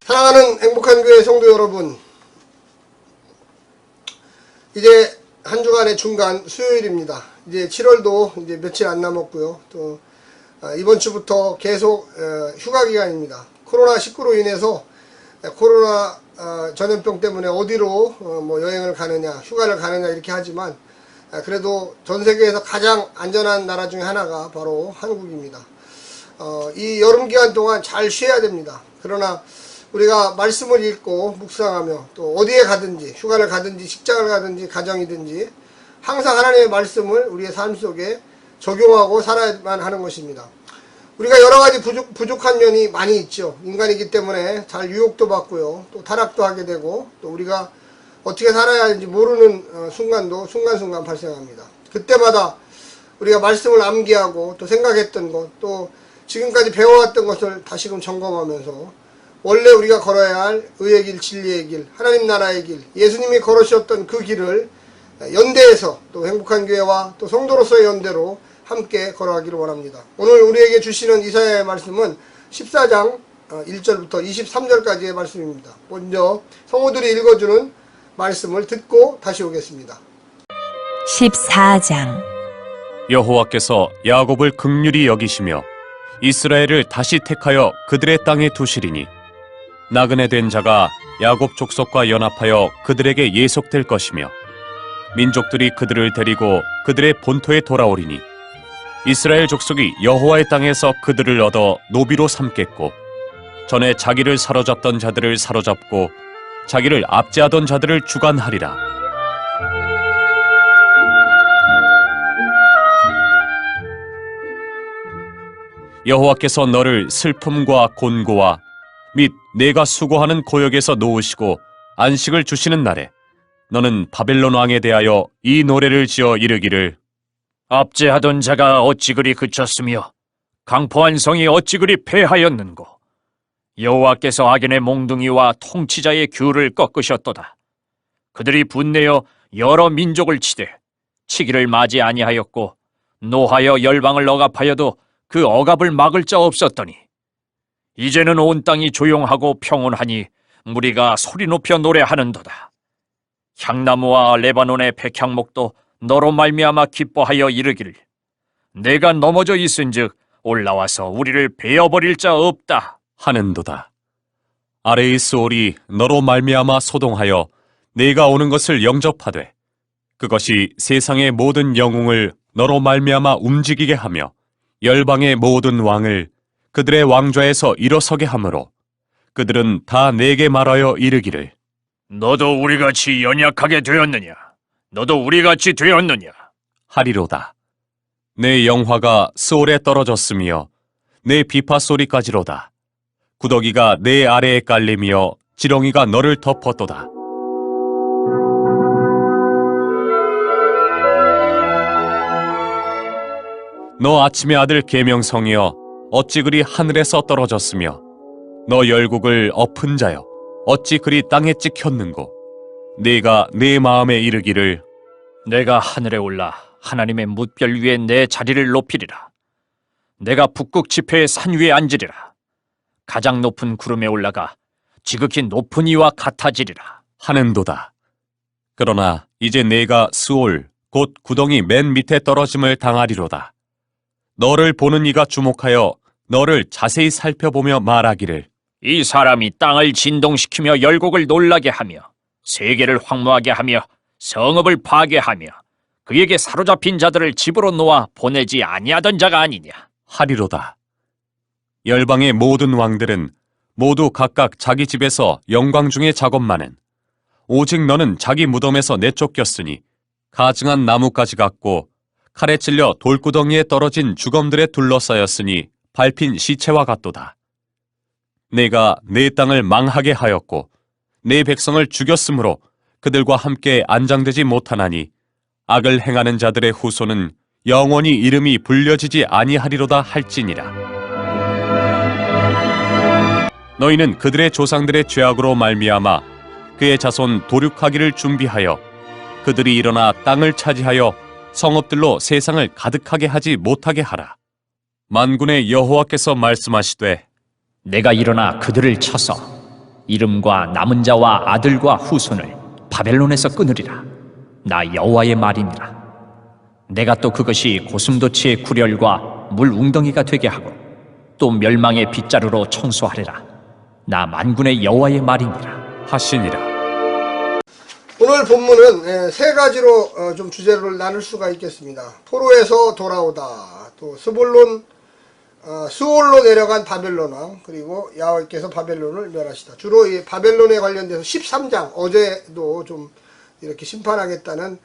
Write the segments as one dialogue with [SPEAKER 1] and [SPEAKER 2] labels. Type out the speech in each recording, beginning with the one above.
[SPEAKER 1] 사랑하는 행복한 교회 성도 여러분, 이제 한 주간의 중간 수요일입니다. 이제 7월도 이제 며칠 안 남았고요. 또 이번 주부터 계속 휴가 기간입니다. 코로나19로 인해서 코로나 전염병 때문에 어디로 뭐 여행을 가느냐, 휴가를 가느냐 이렇게 하지만 그래도 전 세계에서 가장 안전한 나라 중에 하나가 바로 한국입니다. 이 여름 기간 동안 잘 쉬어야 됩니다. 그러나 우리가 말씀을 읽고 묵상하며 또 어디에 가든지 휴가를 가든지 직장을 가든지 가정이든지 항상 하나님의 말씀을 우리의 삶 속에 적용하고 살아야만 하는 것입니다. 우리가 여러 가지 부족한 면이 많이 있죠. 인간이기 때문에 잘 유혹도 받고요. 또 타락도 하게 되고 또 우리가 어떻게 살아야 하는지 모르는 순간도 순간순간 발생합니다. 그때마다 우리가 말씀을 암기하고 또 생각했던 것 또 지금까지 배워왔던 것을 다시금 점검하면서 원래 우리가 걸어야 할 의의 길, 진리의 길, 하나님 나라의 길, 예수님이 걸으셨던 그 길을 연대해서 또 행복한 교회와 또 성도로서의 연대로 함께 걸어가기를 원합니다. 오늘 우리에게 주시는 이사야의 말씀은 14장 1절부터 23절까지의 말씀입니다. 먼저 성우들이 읽어주는 말씀을 듣고 다시 오겠습니다.
[SPEAKER 2] 14장
[SPEAKER 3] 여호와께서 야곱을 긍휼히 여기시며 이스라엘을 다시 택하여 그들의 땅에 두시리니 나그네 된 자가 야곱 족속과 연합하여 그들에게 예속될 것이며 민족들이 그들을 데리고 그들의 본토에 돌아오리니 이스라엘 족속이 여호와의 땅에서 그들을 얻어 노비로 삼겠고 전에 자기를 사로잡던 자들을 사로잡고 자기를 압제하던 자들을 주관하리라. 여호와께서 너를 슬픔과 곤고와 및 내가 수고하는 고역에서 놓으시고 안식을 주시는 날에 너는 바벨론 왕에 대하여 이 노래를 지어 이르기를
[SPEAKER 4] 압제하던 자가 어찌 그리 그쳤으며 강포한 성이 어찌 그리 패하였는고. 여호와께서 악인의 몽둥이와 통치자의 귤을 꺾으셨도다. 그들이 분내어 여러 민족을 치되 치기를 맞이 아니하였고 노하여 열방을 억압하여도 그 억압을 막을 자 없었더니 이제는 온 땅이 조용하고 평온하니 무리가 소리 높여 노래하는도다. 향나무와 레바논의 백향목도 너로 말미암아 기뻐하여 이르기를 내가 넘어져 있은즉 올라와서 우리를 베어버릴 자 없다
[SPEAKER 3] 하는도다. 아래의 스올이 너로 말미암아 소동하여 내가 오는 것을 영접하되 그것이 세상의 모든 영웅을 너로 말미암아 움직이게 하며 열방의 모든 왕을 그들의 왕좌에서 일어서게 하므로 그들은 다 내게 말하여 이르기를
[SPEAKER 4] 너도 우리같이 연약하게 되었느냐? 너도 우리같이 되었느냐?
[SPEAKER 3] 하리로다. 내 영화가 스올에 떨어졌으며 내 비파 소리까지로다. 구더기가 내 아래에 깔리며 지렁이가 너를 덮었도다. 너 아침의 아들 계명성이여 어찌 그리 하늘에서 떨어졌으며 너 열국을 엎은 자여 어찌 그리 땅에 찍혔는고. 네가 내 마음에 이르기를
[SPEAKER 4] 내가 하늘에 올라 하나님의 뭇별 위에 내 자리를 높이리라. 내가 북극 지폐의 산 위에 앉으리라. 가장 높은 구름에 올라가 지극히 높은 이와 같아지리라
[SPEAKER 3] 하는도다. 그러나 이제 내가 스올 곧 구덩이 맨 밑에 떨어짐을 당하리로다. 너를 보는 이가 주목하여 너를 자세히 살펴보며 말하기를
[SPEAKER 4] 이 사람이 땅을 진동시키며 열국을 놀라게 하며 세계를 황무하게 하며 성읍을 파괴하며 그에게 사로잡힌 자들을 집으로 놓아 보내지 아니하던 자가 아니냐
[SPEAKER 3] 하리로다. 열방의 모든 왕들은 모두 각각 자기 집에서 영광 중에 작업만은 오직 너는 자기 무덤에서 내쫓겼으니 가증한 나무까지 같고 칼에 찔려 돌구덩이에 떨어진 주검들에 둘러싸였으니 밟힌 시체와 같도다. 내가 내 땅을 망하게 하였고 내 백성을 죽였으므로 그들과 함께 안장되지 못하나니 악을 행하는 자들의 후손은 영원히 이름이 불려지지 아니하리로다 할지니라. 너희는 그들의 조상들의 죄악으로 말미암아 그의 자손 도륙하기를 준비하여 그들이 일어나 땅을 차지하여 성읍들로 세상을 가득하게 하지 못하게 하라. 만군의 여호와께서 말씀하시되
[SPEAKER 4] 내가 일어나 그들을 쳐서 이름과 남은 자와 아들과 후손을 바벨론에서 끊으리라. 나 여호와의 말이니라. 내가 또 그것이 고슴도치의 구렬과 물 웅덩이가 되게 하고 또 멸망의 빗자루로 청소하리라. 나 만군의 여호와의 말이니라
[SPEAKER 3] 하시니라.
[SPEAKER 1] 오늘 본문은 세 가지로 좀 주제를 나눌 수가 있겠습니다. 포로에서 돌아오다, 또 수올로 내려간 바벨론 왕, 그리고 야훼께서 바벨론을 멸하시다. 주로 이 바벨론에 관련돼서 13장, 어제도 좀 이렇게 심판하겠다는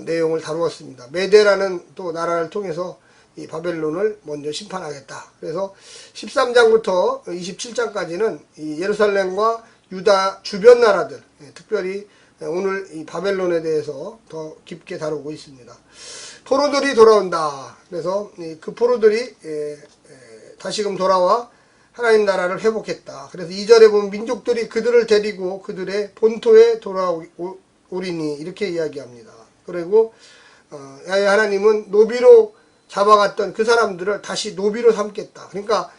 [SPEAKER 1] 내용을 다루었습니다. 메대라는 또 나라를 통해서 이 바벨론을 먼저 심판하겠다. 그래서 13장부터 27장까지는 이 예루살렘과 유다 주변 나라들, 특별히 오늘 이 바벨론에 대해서 더 깊게 다루고 있습니다. 포로들이 돌아온다. 그래서 그 포로들이 다시금 돌아와 하나님 나라를 회복했다. 그래서 2절에 보면 민족들이 그들을 데리고 그들의 본토에 돌아오리니 이렇게 이야기합니다. 그리고 야훼 하나님은 노비로 잡아갔던 그 사람들을 다시 노비로 삼겠다. 그러니까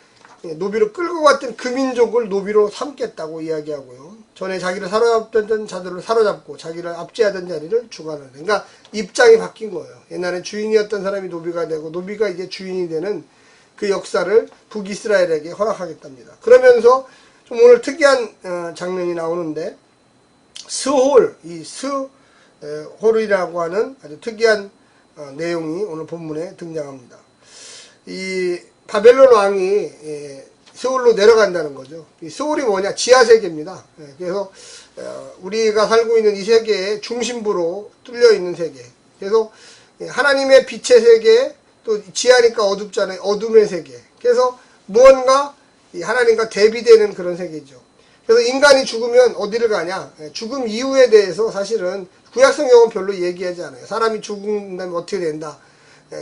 [SPEAKER 1] 노비로 끌고 갔던 그 민족을 노비로 삼겠다고 이야기하고요. 전에 자기를 사로잡던 자들을 사로잡고 자기를 압제하던 자리를 주관하는. 그러니까 입장이 바뀐 거예요. 옛날엔 주인이었던 사람이 노비가 되고 노비가 이제 주인이 되는 그 역사를 북이스라엘에게 허락하겠답니다. 그러면서 좀 오늘 특이한 장면이 나오는데 스홀, 이 스홀이라고 하는 아주 특이한 내용이 오늘 본문에 등장합니다. 이 바벨론 왕이 스홀로 내려간다는 거죠. 이 스홀이 뭐냐? 지하세계입니다. 그래서 우리가 살고 있는 이 세계의 중심부로 뚫려 있는 세계. 그래서 하나님의 빛의 세계, 또 지하니까 어둡잖아요. 어둠의 세계. 그래서 무언가 하나님과 대비되는 그런 세계죠. 그래서 인간이 죽으면 어디를 가냐? 죽음 이후에 대해서 사실은 구약성경은 별로 얘기하지 않아요. 사람이 죽는다면 어떻게 된다.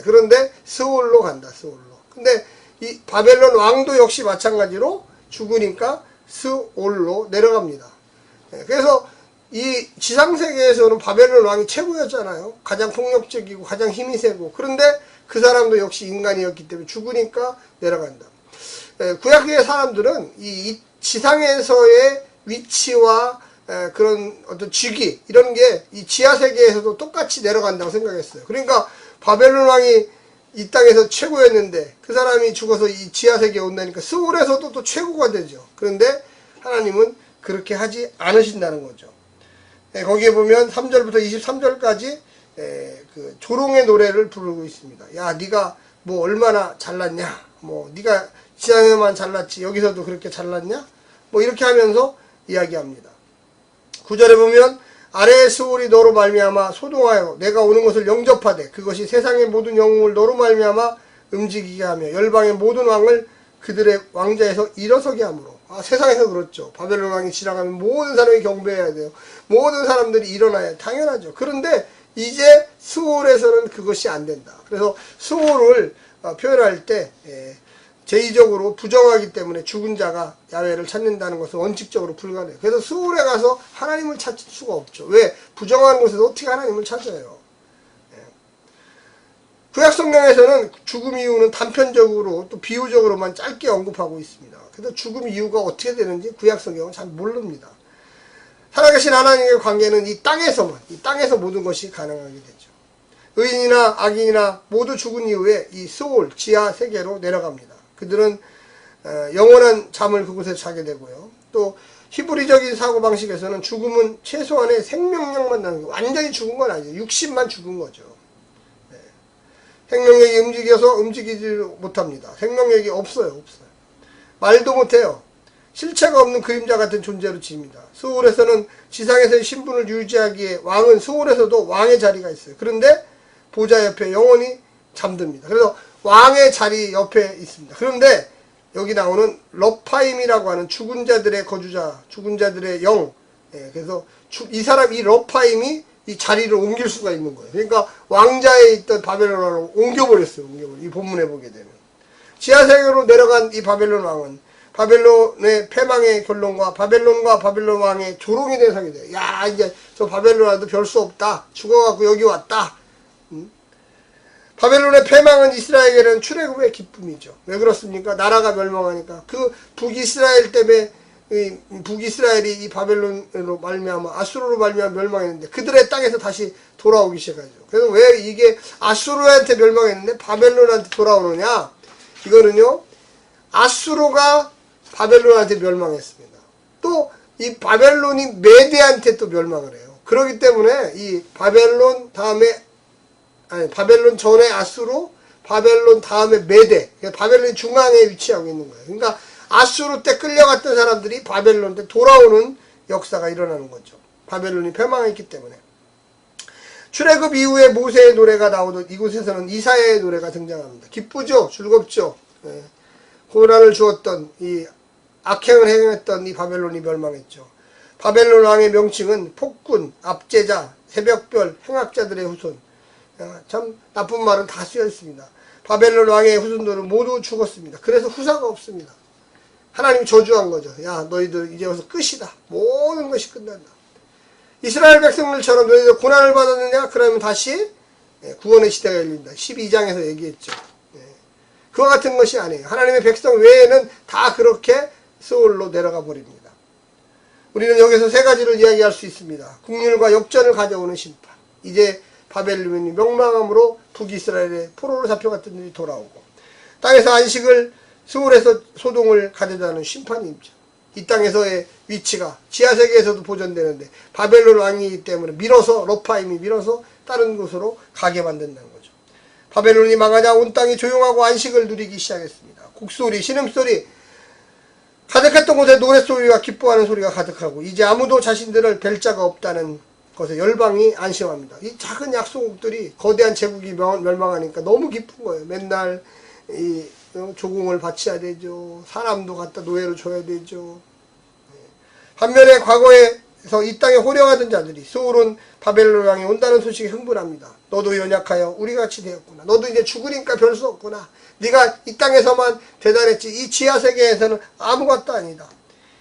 [SPEAKER 1] 그런데 스홀로 간다. 스홀로. 근데 이 바벨론 왕도 역시 마찬가지로 죽으니까 스홀로 내려갑니다. 그래서 이 지상세계에서는 바벨론 왕이 최고였잖아요. 가장 폭력적이고 가장 힘이 세고. 그런데 그 사람도 역시 인간이었기 때문에 죽으니까 내려간다. 구약의 사람들은 이 지상에서의 위치와 그런 어떤 직위 이런 게 이 지하세계에서도 똑같이 내려간다고 생각했어요. 그러니까 바벨론 왕이 이 땅에서 최고였는데 그 사람이 죽어서 이 지하세계에 온다니까 스홀에서도 또 최고가 되죠. 그런데 하나님은 그렇게 하지 않으신다는 거죠. 거기에 보면 3절부터 23절까지 그 조롱의 노래를 부르고 있습니다. 야, 네가 뭐 얼마나 잘났냐? 뭐 네가 지상에만 잘났지 여기서도 그렇게 잘났냐? 뭐 이렇게 하면서 이야기합니다. 9절에 보면 아래의 스홀이 너로 말미암아 소동하여 내가 오는 것을 영접하되 그것이 세상의 모든 영웅을 너로 말미암아 움직이게 하며 열방의 모든 왕을 그들의 왕자에서 일어서게 하므로. 세상에서 그렇죠. 바벨론 왕이 지나가면 모든 사람이 경배해야 돼요. 모든 사람들이 일어나야 당연하죠. 그런데 이제 스홀에서는 그것이 안 된다. 그래서 스홀을 표현할 때 제의적으로 부정하기 때문에 죽은 자가 야훼를 찾는다는 것은 원칙적으로 불가능해요. 그래서 스홀에 가서 하나님을 찾을 수가 없죠. 왜? 부정한 곳에서 어떻게 하나님을 찾아요? 구약성경에서는 죽음 이유는 단편적으로 또 비유적으로만 짧게 언급하고 있습니다. 그래서 죽음 이유가 어떻게 되는지 구약성경은 잘 모릅니다. 살아계신 하나님의 관계는 이 땅에서 모든 것이 가능하게 되죠. 의인이나 악인이나 모두 죽은 이후에 이 스홀, 지하 세계로 내려갑니다. 그들은 영원한 잠을 그곳에서 자게 되고요. 또 히브리적인 사고방식에서는 죽음은 최소한의 생명력만 나는 거예요. 완전히 죽은 건 아니죠. 육신만 죽은 거죠. 생명력이 움직이지 못합니다. 생명력이 없어요. 말도 못해요. 실체가 없는 그림자 같은 존재로 지입니다. 스홀에서는 지상에서의 신분을 유지하기에 왕은 스홀에서도 왕의 자리가 있어요. 그런데 보좌 옆에 영원히 잠듭니다. 그래서 왕의 자리 옆에 있습니다. 그런데 여기 나오는 러파임이라고 하는 죽은 자들의 거주자, 죽은 자들의 영. 그래서 이 러파임이 이 자리를 옮길 수가 있는 거예요. 그러니까 왕자에 있던 바벨론 왕을 옮겨버렸어요. 이 본문에 보게 되면. 지하세계로 내려간 이 바벨론 왕은 바벨론의 패망의 결론과 바벨론 왕의 조롱이 대상이 돼요. 야, 이제 저 바벨론 왕도 별 수 없다. 죽어갖고 여기 왔다. 바벨론의 패망은 이스라엘에게는 출애굽의 기쁨이죠. 왜 그렇습니까? 나라가 멸망하니까. 그 북이스라엘 때문에 이 북이스라엘이 이 바벨론으로 말미암아 아수르로 말미암아 멸망했는데 그들의 땅에서 다시 돌아오기 시작하죠. 그래서 왜 이게 아수르한테 멸망했는데 바벨론한테 돌아오느냐? 이거는요, 아수르가 바벨론한테 멸망했습니다. 또 이 바벨론이 메대한테 또 멸망을 해요. 그렇기 때문에 이 바벨론 다음에 바벨론 전에 아수르, 바벨론 다음에 메대, 바벨론이 중앙에 위치하고 있는 거예요. 그러니까 아수르 때 끌려갔던 사람들이 바벨론 때 돌아오는 역사가 일어나는 거죠. 바벨론이 패망했기 때문에. 출애굽 이후에 모세의 노래가 나오던 이곳에서는 이사야의 노래가 등장합니다. 기쁘죠? 즐겁죠? 예. 고난을 주었던 이 악행을 행했던 이 바벨론이 멸망했죠. 바벨론 왕의 명칭은 폭군, 압제자, 새벽별, 행악자들의 후손. 참 나쁜 말은 다 쓰여 있습니다. 바벨론 왕의 후손들은 모두 죽었습니다. 그래서 후사가 없습니다. 하나님이 저주한 거죠. 야, 너희들 이제 여기서 끝이다. 모든 것이 끝난다. 이스라엘 백성들처럼 너희들 고난을 받았느냐? 그러면 다시 구원의 시대가 열린다. 12장에서 얘기했죠. 그와 같은 것이 아니에요. 하나님의 백성 외에는 다 그렇게 스올로 내려가 버립니다. 우리는 여기서 세 가지를 이야기할 수 있습니다. 국률과 역전을 가져오는 심판. 이제 바벨론이 멸망함으로 북이스라엘의 포로로 잡혀갔던 일이 돌아오고, 땅에서 안식을 스올에서 소동을 가져다는 심판이 있죠. 이 땅에서의 위치가 지하세계에서도 보존되는데 바벨론 왕이기 때문에 밀어서 러파임이 밀어서 다른 곳으로 가게 만든다는 거죠. 바벨론이 망하자 온 땅이 조용하고 안식을 누리기 시작했습니다. 곡소리, 신음소리, 가득했던 곳에 노랫소리와 기뻐하는 소리가 가득하고 이제 아무도 자신들을 뵐 자가 없다는 것에 열방이 안심합니다. 이 작은 약소국들이 거대한 제국이 멸망하니까 너무 기쁜 거예요. 맨날 이 조공을 바쳐야 되죠. 사람도 갖다 노예로 줘야 되죠. 반면에 과거에서 이 땅에 호령하던 자들이 스올은 바벨론 왕이 온다는 소식에 흥분합니다. 너도 연약하여 우리같이 되었구나. 너도 이제 죽으니까 별 수 없구나. 네가 이 땅에서만 대단했지 이 지하세계에서는 아무것도 아니다.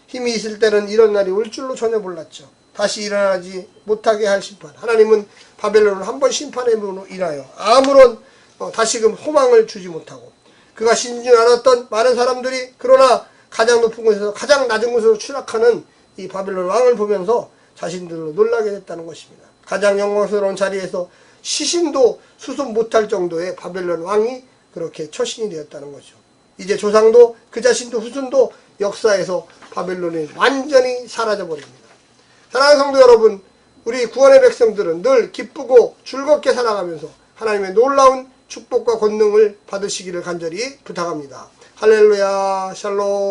[SPEAKER 1] 힘이 있을 때는 이런 날이 올 줄로 전혀 몰랐죠. 다시 일어나지 못하게 할 심판. 하나님은 바벨론을 한 번 심판함으로 인하여 아무런 다시금 소망을 주지 못하고 그가 신중하였던 많은 사람들이 그러나 가장 높은 곳에서 가장 낮은 곳으로 추락하는 이 바벨론 왕을 보면서 자신들로 놀라게 됐다는 것입니다. 가장 영광스러운 자리에서 시신도 수습 못할 정도의 바벨론 왕이 그렇게 처신이 되었다는 거죠. 이제 조상도 그 자신도 후손도 역사에서 바벨론이 완전히 사라져 버립니다. 사랑하는 성도 여러분, 우리 구원의 백성들은 늘 기쁘고 즐겁게 살아가면서 하나님의 놀라운 축복과 권능을 받으시기를 간절히 부탁합니다. 할렐루야, 샬롬.